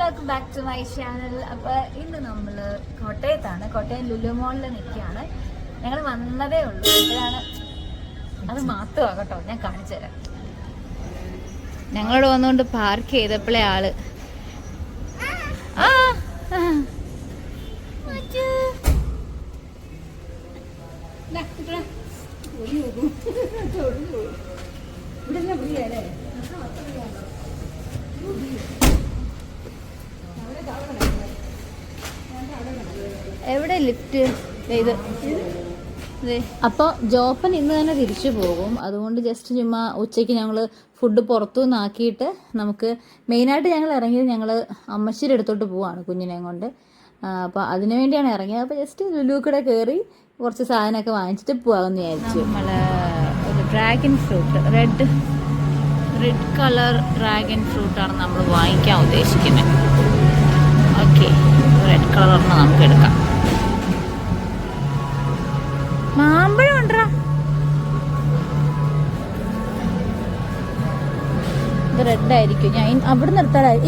Welcome back to my channel. അപ്പോൾ ഇന്ന് നമ്മൾ കോട്ടയത്താണ്. കോട്ടയം ലുലു മോളിൽ നിൽക്കുകയാണ്. ഞങ്ങൾ വന്നതേ ഉള്ളൂ. ഇപ്പോഴാണ് അത് മാത്രമാണ് കേട്ടോ, ഞാൻ കാണിച്ചു തരാം. ഞങ്ങളോട് വന്നുകൊണ്ട് പാർക്ക് ചെയ്തപ്പോഴേ ആള് എവിടെ ലിഫ്റ്റ് ഇത്? അപ്പോൾ ജോപ്പൻ ഇന്ന് തന്നെ തിരിച്ചു പോകും. അതുകൊണ്ട് ജസ്റ്റ് ചുമ്മാ ഉച്ചയ്ക്ക് ഞങ്ങൾ ഫുഡ് പുറത്തുനിന്ന് ആക്കിയിട്ട് നമുക്ക് മെയിനായിട്ട് ഞങ്ങൾ ഇറങ്ങിയത് ഞങ്ങൾ അമ്മശ്ശേരി അടുത്തോട്ട് പോവാണ് കുഞ്ഞിനെ കൊണ്ട്. അപ്പോൾ അതിനു വേണ്ടിയാണ് ഇറങ്ങിയത്. അപ്പോൾ ജസ്റ്റ് ലുലു കൂടെ കയറി കുറച്ച് സാധനമൊക്കെ വാങ്ങിച്ചിട്ട് പോകാമെന്ന് വിചാരിച്ചു. നമ്മൾ ഒരു dragon fruit, red colour dragon ഫ്രൂട്ടാണ് നമ്മൾ വാങ്ങിക്കാൻ ഉദ്ദേശിക്കുന്നത്. ഓക്കെ, റെഡ് കളർ ഒരെണ്ണം നമുക്ക് എടുക്കാം. മാമ്പഴം ഉണ്ടോ? ഇത് റെഡ് ആയിരിക്കും. ഞാൻ അവിടെ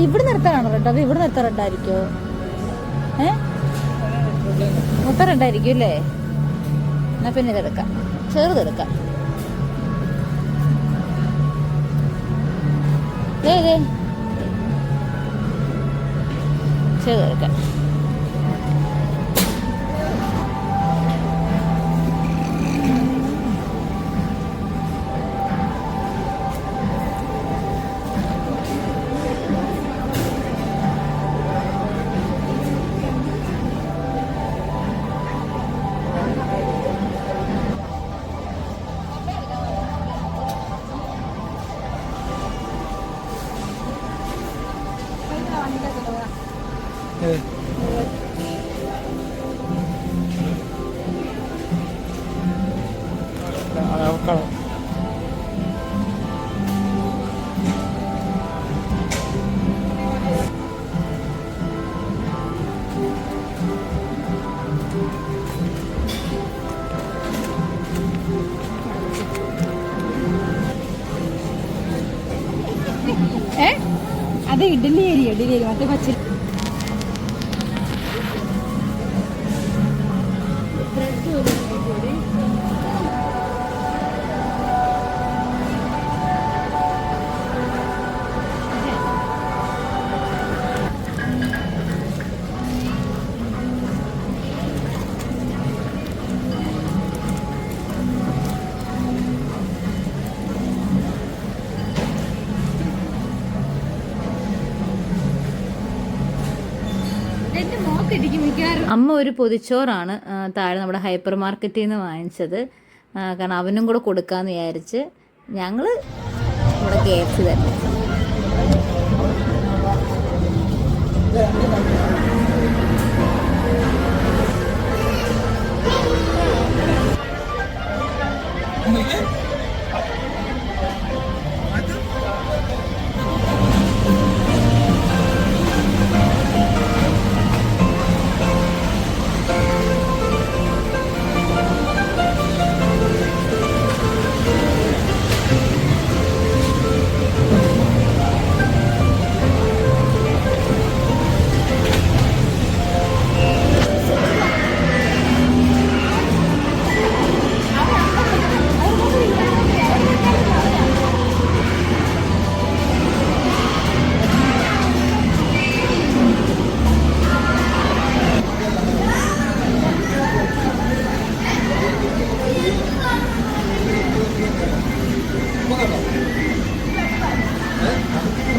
ഇവിടെ നിർത്താനാണോ റെഡ്? അത് ഇവിടെ നിർത്താൻ റെഡ് ആയിരിക്കുമോ? മൊത്തം റെഡ് ആയിരിക്കും അല്ലേ? എന്നാ പിന്നെ ഇതെടുക്കാം, ചെറുതെടുക്കാം. ചെറുതെടുക്കാം. അത് ഇഡലി അരി മറ്റേ പച്ച അമ്മ ഒരു പൊതിച്ചോറാണ് താഴെ നമ്മുടെ ഹൈപ്പർ മാർക്കറ്റിൽ നിന്ന് വാങ്ങിച്ചത്. കാരണം അവനും കൂടെ കൊടുക്കാമെന്ന് വിചാരിച്ച് ഞങ്ങൾ ഇവിടെ KFC തന്നെ.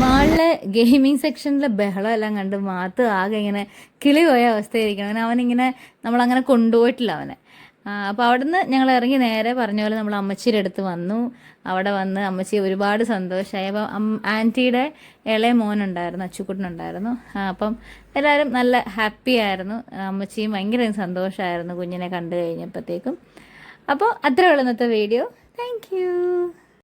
മാളിലെ ഗെയിമിംഗ് സെക്ഷനിലെ ബഹളം എല്ലാം കണ്ട് മാത്ത് ആകെ ഇങ്ങനെ കിളി പോയ അവസ്ഥയായിരിക്കണം. അവനിങ്ങനെ നമ്മളങ്ങനെ കൊണ്ടുപോയിട്ടില്ല അവനെ. അപ്പോൾ അവിടെ നിന്ന് ഞങ്ങൾ ഇറങ്ങി നേരെ പറഞ്ഞ പോലെ നമ്മൾ അമ്മച്ചിയുടെ അടുത്ത് വന്നു. അവിടെ വന്ന് അമ്മച്ചി ഒരുപാട് സന്തോഷമായി. അപ്പം ആൻറ്റിയുടെ ഇളയ മോനുണ്ടായിരുന്നു, അച്ചുക്കുട്ടനുണ്ടായിരുന്നു. അപ്പം എല്ലാവരും നല്ല ഹാപ്പി ആയിരുന്നു. അമ്മച്ചിയും ഭയങ്കര സന്തോഷമായിരുന്നു കുഞ്ഞിനെ കണ്ടു കഴിഞ്ഞപ്പോഴത്തേക്കും. അപ്പോൾ അത്രേ ഉള്ളൂ ഇന്നത്തെ വീഡിയോ. താങ്ക്